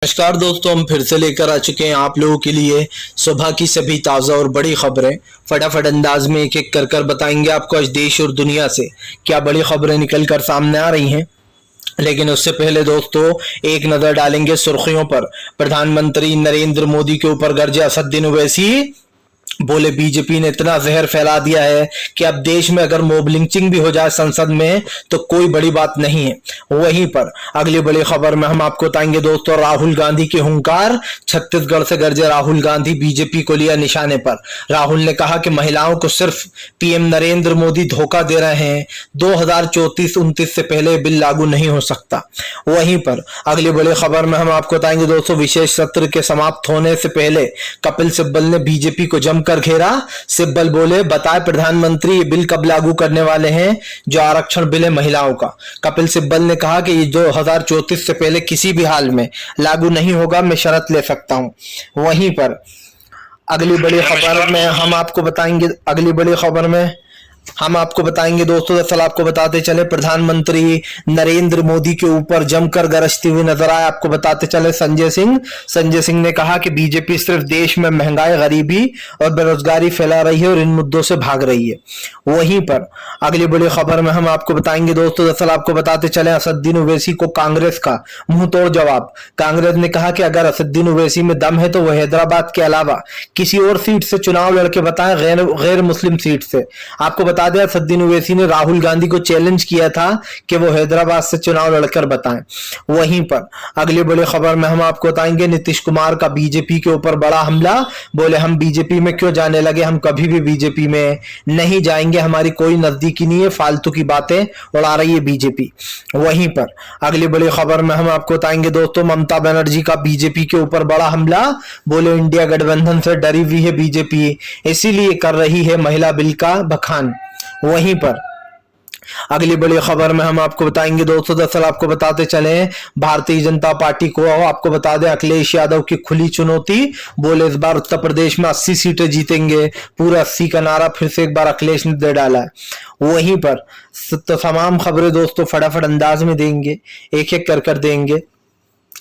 नमस्कार दोस्तों, हम फिर से लेकर आ चुके हैं आप लोगों के लिए सुबह की सभी ताज़ा और बड़ी खबरें। फटाफट अंदाज में एक एक कर बताएंगे आपको आज देश और दुनिया से क्या बड़ी खबरें निकल कर सामने आ रही हैं। लेकिन उससे पहले दोस्तों एक नज़र डालेंगे सुर्खियों पर। प्रधानमंत्री नरेंद्र मोदी के ऊपर गरजे असदुद्दीन ओवैसी, बोले बीजेपी ने इतना जहर फैला दिया है कि अब देश में अगर मॉब लिंचिंग भी हो जाए संसद में तो कोई बड़ी बात नहीं है। वहीं पर अगली बड़ी खबर में हम आपको बताएंगे दोस्तों राहुल गांधी की हुंकार। छत्तीसगढ़ से गरजे राहुल गांधी, बीजेपी को लिया निशाने पर। राहुल ने कहा कि महिलाओं को सिर्फ पीएम नरेंद्र मोदी धोखा दे रहे हैं, 2034-29 से पहले बिल लागू नहीं हो सकता। वहीं पर अगली बड़ी खबर में हम आपको बताएंगे दोस्तों विशेष सत्र के समाप्त होने से पहले कपिल सिब्बल ने बीजेपी को जमकर घेरा। सिब्बल बोले, बताए प्रधानमंत्री ये बिल कब लागू करने वाले हैं जो आरक्षण बिल है महिलाओं का। कपिल सिब्बल ने कहा कि ये 2034 से पहले किसी भी हाल में लागू नहीं होगा, मैं शर्त ले सकता हूं। वहीं पर अगली बड़ी खबर में हम आपको बताएंगे दोस्तों, दरअसल आपको बताते चले प्रधानमंत्री नरेंद्र मोदी के ऊपर जमकर गरजते हुए नजर आए। आपको बताते चले संजय सिंह ने कहा कि बीजेपी सिर्फ देश में महंगाई, गरीबी और बेरोजगारी फैला रही है और इन मुद्दों से भाग रही है। वहीं पर अगली बड़ी खबर में हम आपको बताएंगे दोस्तों, दरअसल आपको बताते चले असदुद्दीन ओवैसी को कांग्रेस का मुंह तोड़ जवाब। कांग्रेस ने कहा कि अगर असदुद्दीन ओवैसी में दम है तो वह हैदराबाद के अलावा किसी और सीट से चुनाव लड़के बताएं, गैर मुस्लिम सीट से। आपको बता दें असदुद्दीन ओवैसी ने राहुल गांधी को चैलेंज किया था कि वो हैदराबाद से चुनाव लड़कर बताएं। वहीं पर अगली बड़ी खबर में हम आपको बताएंगे नीतीश कुमार का बीजेपी के ऊपर बड़ा हमला। बोले, हम बीजेपी में क्यों जाने लगे, हम कभी भी बीजेपी में नहीं जाएंगे, हमारी कोई नजदीकी नहीं है, फालतू की बातें उड़ा रही है बीजेपी। वहीं पर अगली बड़ी खबर में हम आपको बताएंगे दोस्तों ममता बनर्जी का बीजेपी के ऊपर बड़ा हमला। बोले, इंडिया गठबंधन से डरी हुई है बीजेपी, इसीलिए कर रही है महिला बिल का बखान। वहीं पर अगली बड़ी खबर में हम आपको बताएंगे दोस्तों, दरअसल आपको बताते चले भारतीय जनता पार्टी को आपको बता दें अखिलेश यादव की खुली चुनौती। बोले, इस बार उत्तर प्रदेश में 80 सीटें जीतेंगे, पूरा 80 का नारा फिर से एक बार अखिलेश ने दे डाला है। वहीं पर तो तमाम खबरें दोस्तों फटाफट अंदाज में देंगे, एक एक कर देंगे।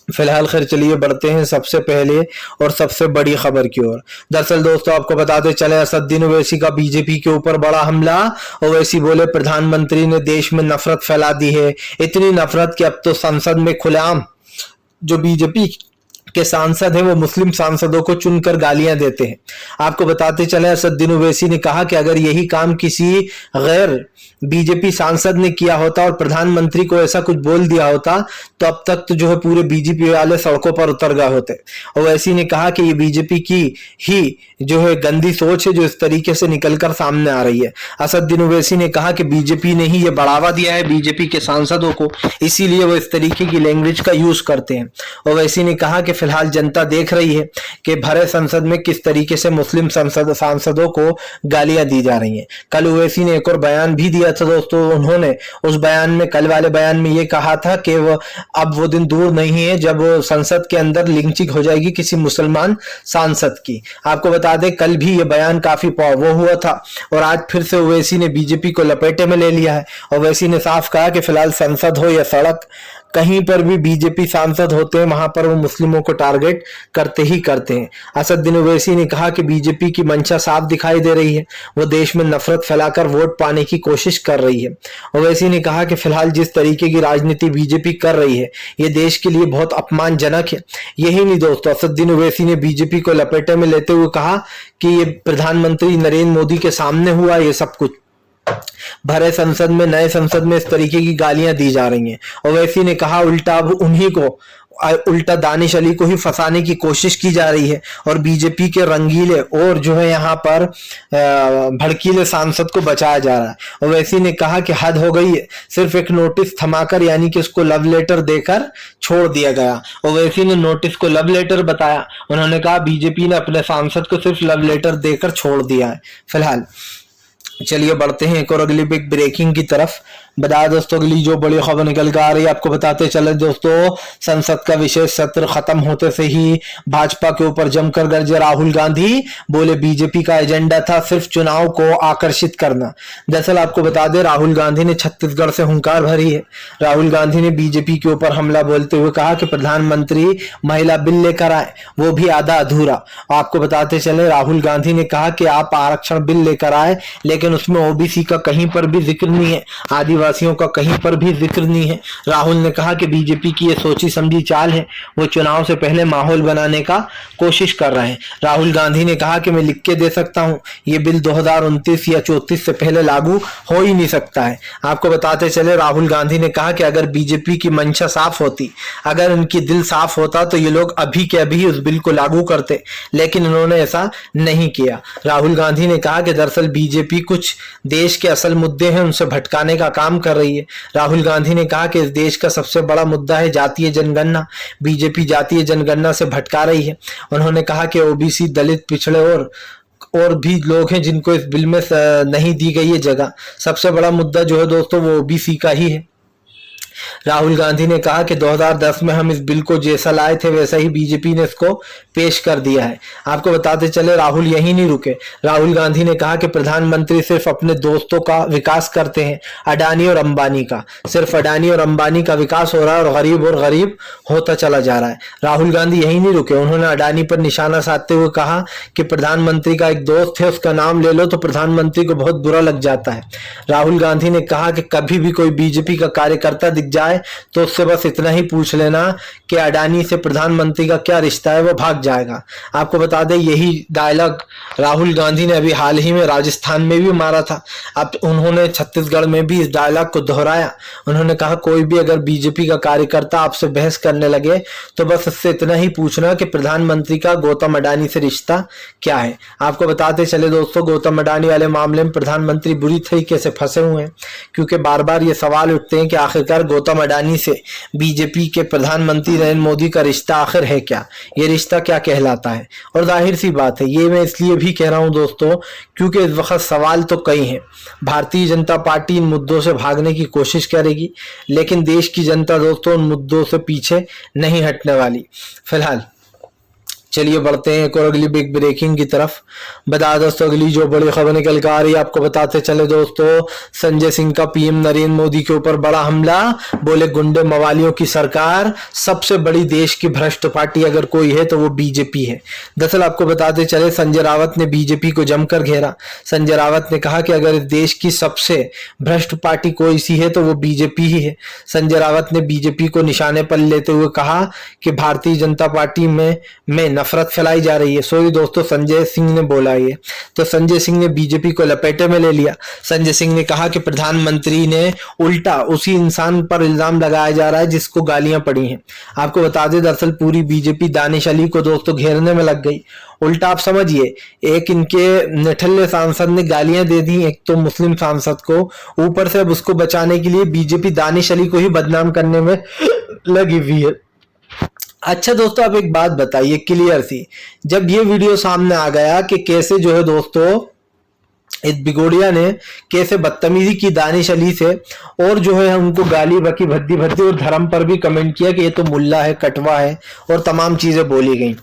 फिलहाल खैर चलिए बढ़ते हैं सबसे पहले और सबसे बड़ी खबर की ओर। दरअसल दोस्तों आपको बताते चले असदुद्दीन ओवैसी का बीजेपी के ऊपर बड़ा हमला। ओवैसी बोले, प्रधानमंत्री ने देश में नफरत फैला दी है, इतनी नफरत कि अब तो संसद में खुलेआम जो बीजेपी के सांसद हैं वो मुस्लिम सांसदों को चुनकर गालियां देते हैं। आपको बताते चले असदुद्दीन ओवैसी ने कहा कि अगर यही काम किसी गैर बीजेपी सांसद ने किया होता और प्रधानमंत्री को ऐसा कुछ बोल दिया होता तो अब तक तो जो है पूरे बीजेपी वाले सड़कों पर उतर गए होते। ओवैसी ने कहा कि ये बीजेपी की ही जो है गंदी सोच है जो इस तरीके से निकलकर सामने आ रही है। असदुद्दीन ओवैसी ने कहा कि बीजेपी ने ही ये बढ़ावा दिया है बीजेपी के सांसदों को, इसीलिए वो इस तरीके की लैंग्वेज का यूज करते हैं। ओवैसी ने कहा कि फिलहाल जनता देख रही है कि भरे संसद में किस तरीके से मुस्लिम सांसदों को गालियां दी जा रही हैं। कल ओवैसी ने एक और बयान भी दिया था दोस्तों। उन्होंने उस बयान में, कल वाले बयान में ये कहा था कि अब वो दिन दूर नहीं है जब संसद के अंदर लिंचिंग हो जाएगी किसी मुसलमान सांसद की। आपको बता दें कल भी ये बयान काफी वो हुआ था और आज फिर से ओवैसी ने बीजेपी को लपेटे में ले लिया है। ओवैसी ने साफ कहा कि फिलहाल संसद हो या सड़क, कहीं पर भी बीजेपी सांसद होते हैं वहां पर वो मुस्लिमों को टारगेट करते ही करते हैं। असदुद्दीन ओवैसी ने कहा कि बीजेपी की मंशा साफ दिखाई दे रही है, वो देश में नफरत फैलाकर वोट पाने की कोशिश कर रही है। ओवैसी ने कहा कि फिलहाल जिस तरीके की राजनीति बीजेपी कर रही है ये देश के लिए बहुत अपमानजनक है। यही नहीं दोस्तों, असदुद्दीन ओवैसी ने बीजेपी को लपेटे में लेते हुए कहा कि ये प्रधानमंत्री नरेंद्र मोदी के सामने हुआ ये सब कुछ, भरे संसद में, नए संसद में इस तरीके की गालियां दी जा रही हैं। ओवैसी ने कहा उल्टा दानिश अली को ही फंसाने की कोशिश की जा रही है और बीजेपी के रंगीले और जो है यहाँ पर भड़कीले सांसद को बचाया जा रहा है। ओवैसी ने कहा कि हद हो गई है, सिर्फ एक नोटिस थमाकर यानी कि उसको लव लेटर देकर छोड़ दिया गया। ओवैसी ने नोटिस को लव लेटर बताया। उन्होंने कहा बीजेपी ने अपने सांसद को सिर्फ लव लेटर देकर छोड़ दिया है। फिलहाल चलिए बढ़ते हैं एक और अगली बिग ब्रेकिंग की तरफ। बता दोस्तों अगली जो बड़ी खबर निकल कर आ रही है आपको बताते चले दोस्तों, संसद का विशेष सत्र खत्म होते से ही भाजपा के ऊपर जमकर गरजे राहुल गांधी। बोले बीजेपी का एजेंडा था सिर्फ चुनाव को आकर्षित करना। दरअसल आपको बता दें राहुल गांधी ने छत्तीसगढ़ से हुंकार भरी है। राहुल गांधी ने बीजेपी के ऊपर हमला बोलते हुए कहा कि प्रधानमंत्री महिला बिल लेकर आए, वो भी आधा अधूरा। आपको बताते चले राहुल गांधी ने कहा कि आप आरक्षण बिल लेकर आए लेकिन उसमें ओबीसी का कहीं पर भी जिक्र नहीं है, आदिवासियों का कहीं पर भी जिक्र नहीं है। राहुल ने कहा कि बीजेपी की ये सोची समझी चाल है, वो चुनाव से पहले माहौल बनाने का कोशिश कर रहे हैं। राहुल गांधी ने कहा कि मैं लिख के दे सकता हूं, ये बिल 2029 या 34 से पहले लागू हो ही नहीं सकता है। आपको बताते चले राहुल गांधी ने कहा कि अगर बीजेपी की मंशा साफ होती, अगर उनकी दिल साफ होता तो ये लोग अभी के अभी उस बिल को लागू करते, लेकिन उन्होंने ऐसा नहीं किया। राहुल गांधी ने कहा कि दरअसल बीजेपी कुछ देश के असल मुद्दे हैं उनसे भटकाने का काम कर रही है। राहुल गांधी ने कहा कि इस देश का सबसे बड़ा मुद्दा है जातीय जनगणना, बीजेपी जातीय जनगणना से भटका रही है। उन्होंने कहा कि ओबीसी, दलित, पिछड़े और भी लोग हैं जिनको इस बिल में नहीं दी गई है जगह। सबसे बड़ा मुद्दा जो है दोस्तों वो ओबीसी का ही है। राहुल गांधी ने कहा कि 2010 में हम इस बिल को जैसा लाए थे वैसा ही बीजेपी ने इसको पेश कर दिया है। आपको बताते चले राहुल यही नहीं रुके। राहुल गांधी ने कहा कि प्रधानमंत्री सिर्फ अपने दोस्तों का विकास करते हैं, अडानी और अंबानी का। सिर्फ अडानी और अंबानी का विकास हो रहा है और गरीब होता चला जा रहा है। राहुल गांधी यही नहीं रुके, उन्होंने अडानी पर निशाना साधते हुए कहा कि प्रधानमंत्री का एक दोस्त है उसका नाम ले लो तो प्रधानमंत्री को बहुत बुरा लग जाता है। राहुल गांधी ने कहा कि कभी भी कोई बीजेपी का कार्यकर्ता दिख जाए तो उससे बस इतना ही पूछ लेना कि अडानी से प्रधानमंत्री का क्या रिश्ता है, वो भाग जाएगा। आपको बता दें यही डायलॉग राहुल गांधी ने अभी हाल ही में राजस्थान में भी मारा था। अब उन्होंने छत्तीसगढ़ में भी इस डायलॉग को दोहराया। उन्होंने कहा कोई भी अगर बीजेपी का कार्यकर्ता आपसे बहस करने लगे तो बस उससे इतना ही पूछना कि प्रधानमंत्री का गौतम अडानी से रिश्ता क्या है। आपको बताते चले दोस्तों गौतम अडानी वाले मामले में प्रधानमंत्री बुरी तरीके से फंसे हुए हैं, क्योंकि बार बार ये सवाल उठते हैं कि आखिरकार गौतम अडानी से बीजेपी के प्रधानमंत्री नरेंद्र मोदी का रिश्ता आखिर है क्या, ये रिश्ता क्या कहलाता है। और जाहिर सी बात है ये मैं इसलिए भी कह रहा हूं दोस्तों क्योंकि इस वक्त सवाल तो कई हैं। भारतीय जनता पार्टी इन मुद्दों से भागने की कोशिश करेगी, लेकिन देश की जनता दोस्तों उन मुद्दों से पीछे नहीं हटने वाली। फिलहाल चलिए बढ़ते हैं एक और अगली बिग ब्रेकिंग की तरफ। बता दोस्तों अगली जो बड़ी खबर निकल कर आ रही है आपको बताते चले दोस्तों, संजय सिंह का पीएम नरेंद्र मोदी के ऊपर बड़ा हमला। बोले गुंडे मवालियों की सरकार, सबसे बड़ी देश की भ्रष्ट पार्टी अगर कोई है तो वो बीजेपी है। दरअसल आपको बताते चले संजय रावत ने बीजेपी को जमकर घेरा। संजय रावत ने कहा कि अगर इस देश की सबसे भ्रष्ट पार्टी कोई सी है तो वो बीजेपी ही है। संजय रावत ने बीजेपी को निशाने पर लेते हुए कहा कि भारतीय जनता पार्टी में नफरत फैलाई जा रही है। सॉरी दोस्तों संजय सिंह ने बोला ये, तो संजय सिंह ने बीजेपी को लपेटे में ले लिया। संजय सिंह ने कहा कि प्रधानमंत्री ने उल्टा उसी इंसान पर इल्जाम लगाया जा रहा है जिसको गालियां पड़ी हैं। आपको बता दें दरअसल पूरी बीजेपी दानिश अली को दोस्तों घेरने में लग गई। उल्टा आप समझिए एक इनके निठल्ले सांसद ने गालियां दे दी एक तो मुस्लिम सांसद को, ऊपर से अब उसको बचाने के लिए बीजेपी दानिश अली को ही बदनाम करने में लगी हुई है। अच्छा दोस्तों आप एक बात बताइए क्लियर सी, जब ये वीडियो सामने आ गया कि कैसे जो है दोस्तों इस बिगोड़िया ने कैसे बदतमीजी की दानिश अली से और जो है उनको गाली बकी भद्दी भद्दी और धर्म पर भी कमेंट किया कि ये तो मुल्ला है, कटवा है और तमाम चीजें बोली गई।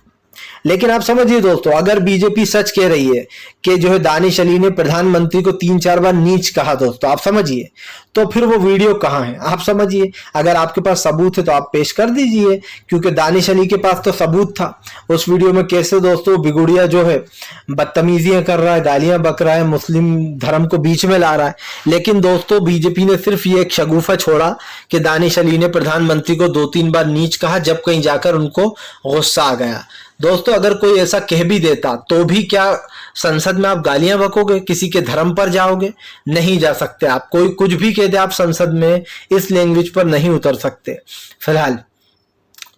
लेकिन आप समझिए दोस्तों अगर बीजेपी सच कह रही है कि जो है दानिश अली ने प्रधानमंत्री को 3-4 बार नीच कहा दोस्तों आप समझिए, तो फिर वो वीडियो कहां है आप समझिए। अगर आपके पास सबूत है तो आप पेश कर दीजिए, क्योंकि दानिश अली के पास तो सबूत था। उस वीडियो में कैसे दोस्तों बिगुड़िया जो है बदतमीजियां कर रहा है, गालियां बक रहा है, मुस्लिम धर्म को बीच में ला रहा है। लेकिन दोस्तों बीजेपी ने सिर्फ ये एक शगुफा छोड़ा कि दानिश अली ने प्रधानमंत्री को 2-3 बार नीच कहा, जब कहीं जाकर उनको गुस्सा आ गया। दोस्तों अगर कोई ऐसा कह भी देता तो भी क्या संसद में आप गालियां बकोगे, किसी के धर्म पर जाओगे? नहीं जा सकते आप। कोई कुछ भी कह दे आप संसद में इस लैंग्वेज पर नहीं उतर सकते। फिलहाल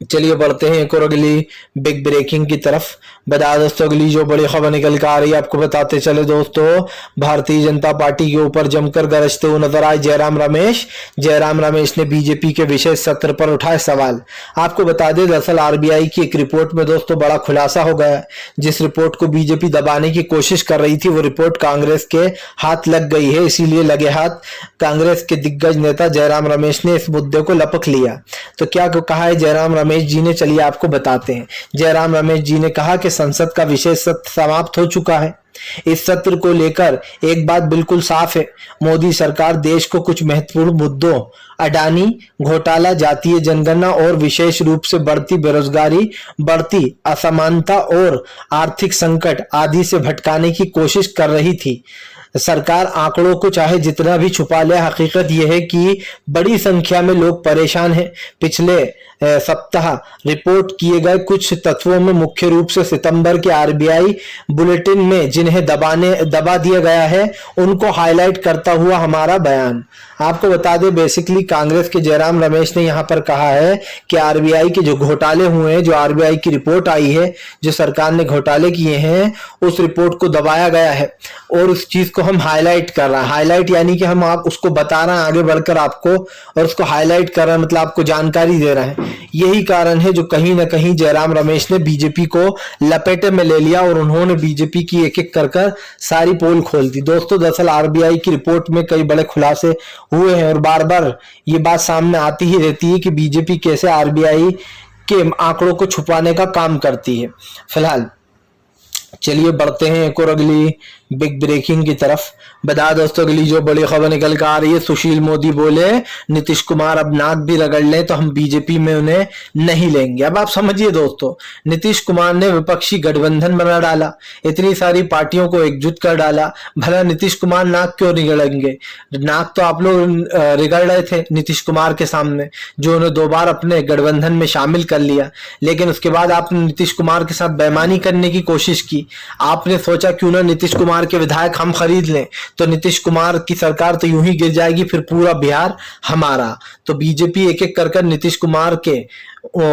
चलिए बढ़ते हैं एक और अगली बिग ब्रेकिंग की तरफ। बता दोस्तों अगली जो बड़ी खबर निकल कर आ रही है आपको बताते चले दोस्तों, भारतीय जनता पार्टी के ऊपर जमकर गरजते हुए नजर आए जयराम रमेश। जयराम रमेश ने बीजेपी के विशेष सत्र पर उठाए सवाल। आपको बता दें दरअसल आरबीआई की एक रिपोर्ट में दोस्तों बड़ा खुलासा हो गया। जिस रिपोर्ट को बीजेपी दबाने की कोशिश कर रही थी वो रिपोर्ट कांग्रेस के हाथ लग गई है, इसीलिए लगे हाथ कांग्रेस के दिग्गज नेता जयराम रमेश ने इस मुद्दे को लपक लिया। तो क्या कहा है जयराम रमेश जी ने, चलिए आपको बताते हैं। जयराम रमेश जी ने कहा कि संसद का विशेष सत्र समाप्त हो चुका है। इस सत्र को लेकर एक बात बिल्कुल साफ है, मोदी सरकार देश को कुछ महत्वपूर्ण मुद्दों अडानी घोटाला, जातीय जनगणना और विशेष रूप से बढ़ती बेरोजगारी, बढ़ती असमानता और आर्थिक संकट आदि से भटकाने की कोशिश कर रही थी। सरकार आंकड़ों को चाहे जितना भी छुपा ले, हकीकत यह है कि बड़ी संख्या में लोग परेशान हैं। पिछले सप्ताह रिपोर्ट किए गए कुछ तत्वों में मुख्य रूप से सितंबर के आरबीआई बुलेटिन में जिन्हें दबा दिया गया है उनको हाईलाइट करता हुआ हमारा बयान। आपको बता दें बेसिकली कांग्रेस के जयराम रमेश ने यहां पर कहा है कि आरबीआई के जो घोटाले हुए हैं, जो आरबीआई की रिपोर्ट आई है, जो सरकार ने घोटाले किए हैं, उस रिपोर्ट को दबाया गया है और उस चीज को हम हाईलाइट कर रहे हैं। हाईलाइट यानी कि हम आप उसको बता रहे हैं आगे बढ़कर आपको, और उसको हाईलाइट कर रहे हैं मतलब आपको जानकारी दे रहे हैं। यही कारण है जो कहीं ना कहीं जयराम रमेश ने बीजेपी को लपेटे में ले लिया और उन्होंने बीजेपी की एक एक कर सारी पोल खोल दी। दोस्तों दरअसल आरबीआई की रिपोर्ट में कई बड़े खुलासे हुए हैं और बार बार ये बात सामने आती ही रहती है कि बीजेपी कैसे आरबीआई के आंकड़ों को छुपाने का काम करती है। फिलहाल चलिए बढ़ते हैं एक और अगली बिग ब्रेकिंग की तरफ। बता दोस्तों अगली जो बड़ी खबर निकल कर आ रही है, सुशील मोदी बोले नीतीश कुमार अब नाक भी रगड़ लें तो हम बीजेपी में उन्हें नहीं लेंगे। अब आप समझिए दोस्तों, नीतीश कुमार ने विपक्षी गठबंधन बना डाला, इतनी सारी पार्टियों को एकजुट कर डाला, भला नीतीश कुमार नाक क्यों रिगड़ेंगे? नाक तो आप लोग रिगड़ रहे थे नीतीश कुमार के सामने, जो उन्हें 2 बार अपने गठबंधन में शामिल कर लिया, लेकिन उसके बाद आपने नीतीश कुमार के साथ बेईमानी करने की कोशिश की। आपने सोचा क्यों ना नीतीश कुमार के विधायक हम खरीद लें, तो नीतीश कुमार की सरकार तो यूं ही गिर जाएगी, फिर पूरा बिहार हमारा। तो बीजेपी एक एक कर नीतीश कुमार के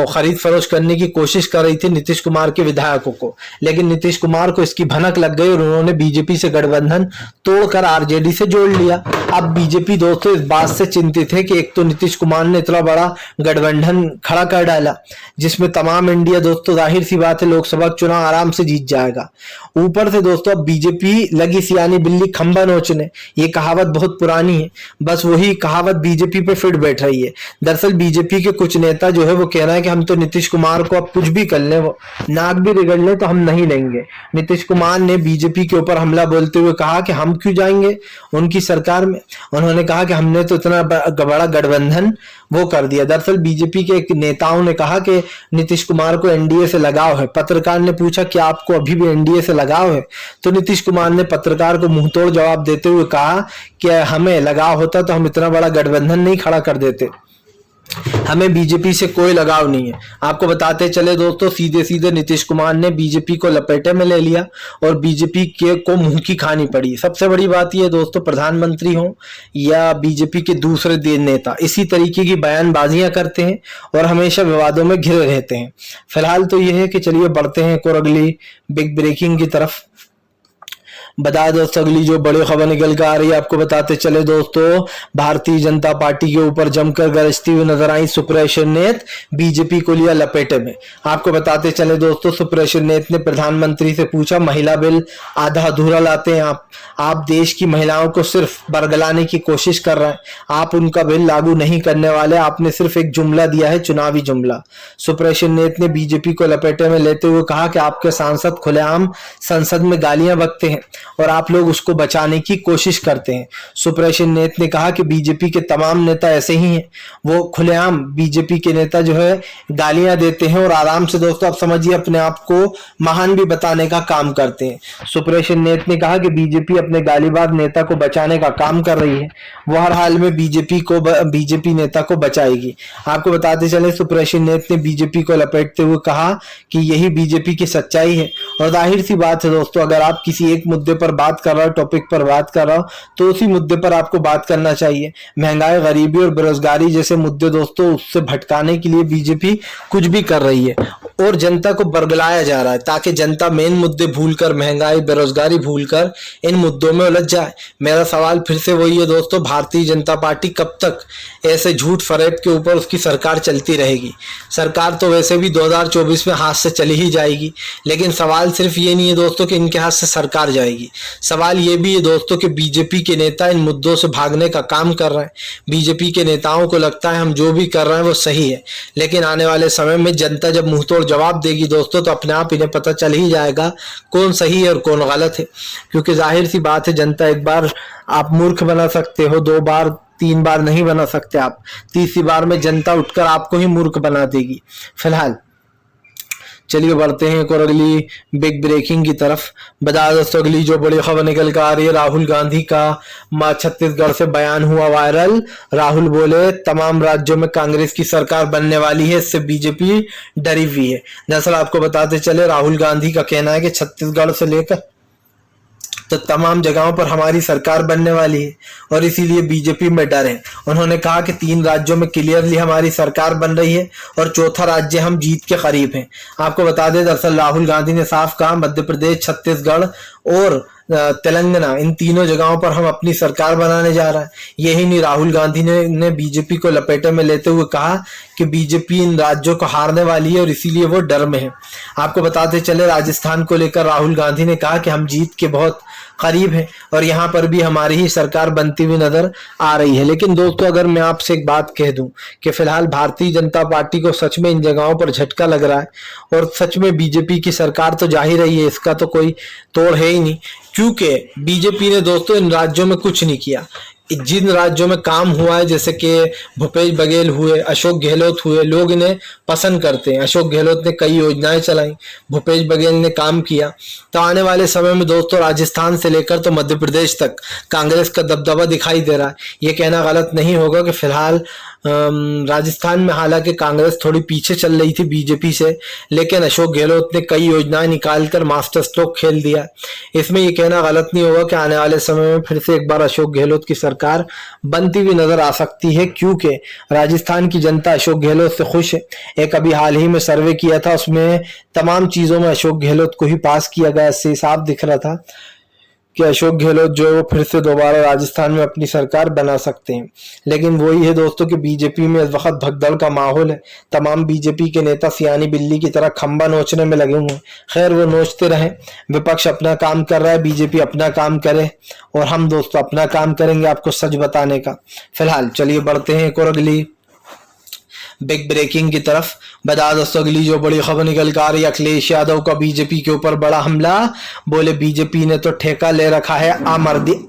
खरीद फरोख्त करने की कोशिश कर रही थी नीतीश कुमार के विधायकों को, लेकिन नीतीश कुमार को इसकी भनक लग गई और उन्होंने बीजेपी से गठबंधन तोड़कर आरजेडी से जोड़ लिया। अब बीजेपी दोस्तों इस बात से चिंतित है कि एक तो नीतीश कुमार ने इतना बड़ा गठबंधन खड़ा कर डाला जिसमें तमाम इंडिया दोस्तों जाहिर सी बात है लोकसभा चुनाव आराम से जीत जाएगा। ऊपर से दोस्तों अब बीजेपी लगी सियानी बिल्ली खंबा नोचने, ये कहावत बहुत पुरानी है, बस वही कहावत बीजेपी पे फिट बैठ रही है। दरअसल बीजेपी के कुछ नेता जो है वो कह रहा है कि हम तो नीतीश कुमार को अब कुछ भी कर ले, वो नाक भी रिगड़ ले तो हम नहीं लेंगे। नीतीश कुमार ने बीजेपी के ऊपर हमला बोलते हुए कहा कि हम क्यों जाएंगे उनकी सरकार में। उन्होंने कहा कि हमने तो इतना बड़ा गठबंधन वो कर दिया। दरअसल बीजेपी के एक नेताओं ने कहा कि नीतीश कुमार को एनडीए से लगाव है। पत्रकार ने पूछा कि आपको अभी भी एनडीए से लगाव है, तो नीतीश कुमार ने पत्रकार को मुंहतोड़ जवाब देते हुए कहा कि हमें लगाव होता तो हम इतना बड़ा गठबंधन नहीं खड़ा कर देते, हमें बीजेपी से कोई लगाव नहीं है। आपको बताते चले दोस्तों सीधे सीधे नीतीश कुमार ने बीजेपी को लपेटे में ले लिया और बीजेपी के को मुंह की खानी पड़ी। सबसे बड़ी बात यह दोस्तों, प्रधानमंत्री हो या बीजेपी के दूसरे नेता इसी तरीके की बयानबाजियां करते हैं और हमेशा विवादों में घिरे रहते हैं। फिलहाल तो यह है कि चलिए बढ़ते हैं एक और अगली बिग ब्रेकिंग की तरफ। बता दोस्तों अगली जो बड़ी खबर निकल कर आ रही है आपको बताते चले दोस्तों, भारतीय जनता पार्टी के ऊपर जमकर गरजती हुई नजर आई सुप्रिया श्रीनेत, बीजेपी को लिया लपेटे में। आपको बताते चले दोस्तों, सुप्रिया श्रीनेत ने प्रधानमंत्री से पूछा महिला बिल आधा अधूरा लाते हैं आप देश की महिलाओं को सिर्फ बरगलाने की कोशिश कर रहे हैं, आप उनका बिल लागू नहीं करने वाले, आपने सिर्फ एक जुमला दिया है, चुनावी जुमला। सुप्रिया श्रीनेत ने बीजेपी को लपेटे में लेते हुए कहा कि आपके सांसद खुलेआम संसद में गालियां बकते हैं और आप लोग उसको बचाने की कोशिश करते हैं। सुप्रिया श्रीनेत ने कहा कि बीजेपी के तमाम नेता ऐसे ही हैं, वो खुलेआम बीजेपी के नेता जो है गालियां देते हैं और आराम से दोस्तों आप समझिए अपने आप को महान भी बताने का काम करते हैं। सुप्रिया श्रीनेत ने कहा कि बीजेपी अपने गालीबाज नेता को बचाने का काम कर रही है, वो हर हाल में बीजेपी नेता को बचाएगी। आपको बताते चले सुप्रिया श्रीनेत ने बीजेपी को लपेटते हुए कहा कि यही बीजेपी की सच्चाई है और जाहिर सी बात है दोस्तों, अगर आप किसी एक मुद्दे मुद्दे पर बात कर रहा हूँ, टॉपिक पर बात कर रहा हूँ, तो उसी मुद्दे पर आपको बात करना चाहिए। महंगाई, गरीबी और बेरोजगारी जैसे मुद्दे दोस्तों, उससे भटकाने के लिए बीजेपी कुछ भी कर रही है और जनता को बरगलाया जा रहा है ताकि जनता मेन मुद्दे भूलकर, महंगाई बेरोजगारी भूलकर इन मुद्दों में उलझ जाए। मेरा सवाल फिर से वही है दोस्तों, भारतीय जनता पार्टी कब तक ऐसे झूठ फरेब के ऊपर उसकी सरकार चलती रहेगी? सरकार तो वैसे भी 2024 में हाथ से चली ही जाएगी, लेकिन सवाल सिर्फ ये नहीं है दोस्तों कि इनके हाथ से सरकार जाएगी, सवाल ये भी है दोस्तों कि बीजेपी के नेता इन मुद्दों से भागने का काम कर रहे हैं। बीजेपी के नेताओं को लगता है हम जो भी कर रहे हैं वो सही है, लेकिन आने वाले समय में जनता जब मुंह तोड़ जवाब देगी दोस्तों, तो अपने आप इन्हें पता चल ही जाएगा कौन सही है और कौन गलत है। क्योंकि जाहिर सी बात है, जनता एक बार आप मूर्ख बना सकते हो, 2 बार 3 बार नहीं बना सकते आप, तीसरी बार में जनता उठकर आपको ही मूर्ख बना देगी। फिलहाल चलिए बढ़ते हैं एक और अगली बिग ब्रेकिंग की तरफ। बता दोस्तों, अगली जो बड़ी खबर निकल कर आ रही है, राहुल गांधी का छत्तीसगढ़ से बयान हुआ वायरल। राहुल बोले तमाम राज्यों में कांग्रेस की सरकार बनने वाली है, इससे बीजेपी डरी हुई है। दरअसल आपको बताते चले, राहुल गांधी का कहना है कि छत्तीसगढ़ से लेकर तो तमाम जगहों पर हमारी सरकार बनने वाली है और इसीलिए बीजेपी में डर है। उन्होंने कहा कि 3 राज्यों में क्लियरली हमारी सरकार बन रही है और चौथा राज्य हम जीत के करीब हैं। आपको बता दें, दरअसल राहुल गांधी ने साफ कहा, मध्य प्रदेश, छत्तीसगढ़ और तेलंगाना, इन तीनों जगहों पर हम अपनी सरकार बनाने जा रहे हैं। यही नहीं, राहुल गांधी ने बीजेपी को लपेटे में लेते हुए कहा कि बीजेपी इन राज्यों को हारने वाली है और इसीलिए वो डर में है। आपको बताते चले, राजस्थान को लेकर राहुल गांधी ने कहा कि हम जीत के बहुत करीब हैं और यहाँ पर भी हमारी ही सरकार बनती हुई नजर आ रही है। लेकिन दोस्तों, अगर मैं आपसे एक बात कह दूं कि फिलहाल भारतीय जनता पार्टी को सच में इन जगहों पर झटका लग रहा है और सच में बीजेपी की सरकार तो जा ही रही है, इसका तो कोई तोड़ है ही नहीं। क्योंकि बीजेपी ने दोस्तों इन राज्यों में कुछ नहीं किया। जिन राज्यों में काम हुआ है, जैसे कि भूपेश बघेल हुए, अशोक गहलोत हुए, लोग इन्हें पसंद करते हैं। अशोक गहलोत ने कई योजनाएं चलाई, भूपेश बघेल ने काम किया। तो आने वाले समय में दोस्तों, राजस्थान से लेकर तो मध्य प्रदेश तक कांग्रेस का दबदबा दिखाई दे रहा है। ये कहना गलत नहीं होगा कि फिलहाल राजस्थान में हालांकि कांग्रेस थोड़ी पीछे चल रही थी बीजेपी से, लेकिन अशोक गहलोत ने कई योजनाएं निकालकर मास्टर स्ट्रोक खेल दिया। इसमें यह कहना गलत नहीं होगा कि आने वाले समय में फिर से एक बार अशोक गहलोत की सरकार बनती हुई नजर आ सकती है, क्योंकि राजस्थान की जनता अशोक गहलोत से खुश है। एक अभी हाल ही में सर्वे किया था, उसमें तमाम चीजों में अशोक गहलोत को ही पास किया गया। इससे साफ दिख रहा था कि अशोक गहलोत जो है वो फिर से दोबारा राजस्थान में अपनी सरकार बना सकते हैं। लेकिन वही है दोस्तों कि बीजेपी में इस वक्त भगदड़ का माहौल है। तमाम बीजेपी के नेता सियानी बिल्ली की तरह खंबा नोचने में लगे हुए हैं। खैर, वो नोचते रहे, विपक्ष अपना काम कर रहा है, बीजेपी अपना काम करे और हम दोस्तों अपना काम करेंगे आपको सच बताने का। फिलहाल चलिए बढ़ते हैं एक और अगली बिग ब्रेकिंग की तरफ। बता दोस्तों, अगली जो बड़ी खबर निकल कर आ रही है, अखिलेश यादव का बीजेपी के ऊपर बड़ा हमला। बोले बीजेपी ने तो ठेका ले रखा है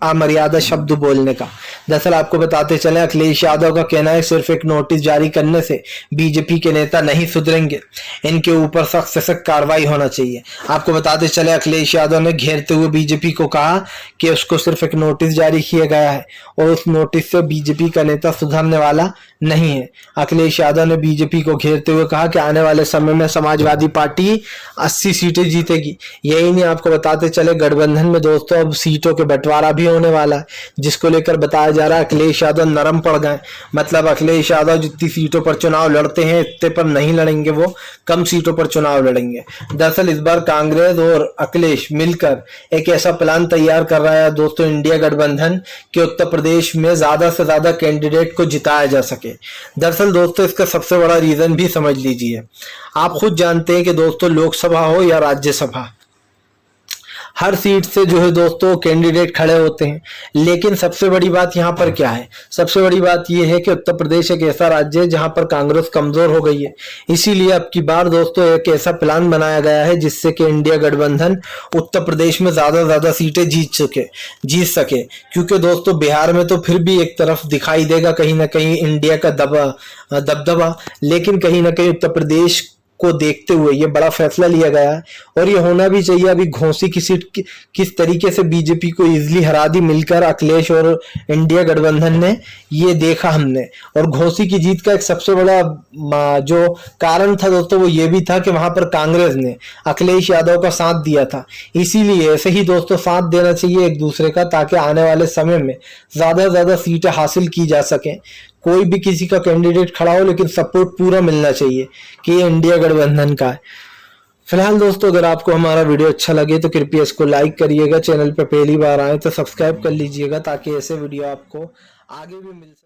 अमर्यादा शब्द बोलने का। दरअसल आपको बताते चले, अखिलेश यादव का कहना है सिर्फ एक नोटिस जारी करने से बीजेपी के नेता नहीं सुधरेंगे, इनके ऊपर सख्त से सख्त कार्रवाई होना चाहिए। आपको बताते चले, अखिलेश यादव ने घेरते हुए बीजेपी को कहा कि उसको सिर्फ एक नोटिस जारी किया गया है और उस नोटिस से बीजेपी का नेता सुधरने वाला नहीं है। अखिलेश यादव ने बीजेपी को घेरते हुए कहा कि आने वाले समय में समाजवादी पार्टी 80 सीटें जीतेगी। यही नहीं, आपको बताते चले, गठबंधन में दोस्तों अब सीटों के बंटवारा भी होने वाला है, जिसको लेकर बताया जा रहा है अखिलेश यादव नरम पड़ गए। मतलब अखिलेश यादव जितनी सीटों पर चुनाव लड़ते हैं इतने पर नहीं लड़ेंगे, वो कम सीटों पर चुनाव लड़ेंगे। दरअसल इस बार कांग्रेस और अखिलेश मिलकर एक ऐसा प्लान तैयार कर रहा है दोस्तों, इंडिया गठबंधन, कि उत्तर प्रदेश में ज्यादा से ज्यादा कैंडिडेट को जिताया जा सके। दरअसल दोस्तों, इसका सबसे बड़ा रीजन भी समझ लीजिए। आप खुद जानते हैं कि दोस्तों, लोकसभा हो या राज्यसभा, हर सीट से जो है दोस्तों कैंडिडेट खड़े होते हैं। लेकिन सबसे बड़ी बात यहाँ पर क्या है? सबसे बड़ी बात यह है कि उत्तर प्रदेश एक ऐसा राज्य है जहां पर कांग्रेस कमजोर हो गई है। इसीलिए अब की बार दोस्तों एक ऐसा प्लान बनाया गया है जिससे कि इंडिया गठबंधन उत्तर प्रदेश में ज्यादा सीटें जीत सके। क्योंकि दोस्तों बिहार में तो फिर भी एक तरफ दिखाई देगा कहीं ना कहीं इंडिया का दबदबा, लेकिन कहीं ना कहीं उत्तर प्रदेश को देखते हुए ये बड़ा फैसला लिया गया है और ये होना भी चाहिए। अभी घोसी की सीट किस तरीके से बीजेपी को इजीली हरा दी मिलकर अखिलेश और इंडिया गठबंधन ने, ये देखा हमने। और घोसी की जीत का एक सबसे बड़ा जो कारण था दोस्तों वो ये भी था कि वहां पर कांग्रेस ने अखिलेश यादव का साथ दिया था। इसीलिए ऐसे ही दोस्तों साथ देना चाहिए एक दूसरे का, ताकि आने वाले समय में ज्यादा से ज्यादा सीटें हासिल की जा सकें। कोई भी किसी का कैंडिडेट खड़ा हो लेकिन सपोर्ट पूरा मिलना चाहिए कि ये इंडिया गठबंधन का है। फिलहाल दोस्तों अगर आपको हमारा वीडियो अच्छा लगे तो कृपया इसको लाइक करिएगा, चैनल पर पहली बार आए तो सब्सक्राइब कर लीजिएगा ताकि ऐसे वीडियो आपको आगे भी मिल सके।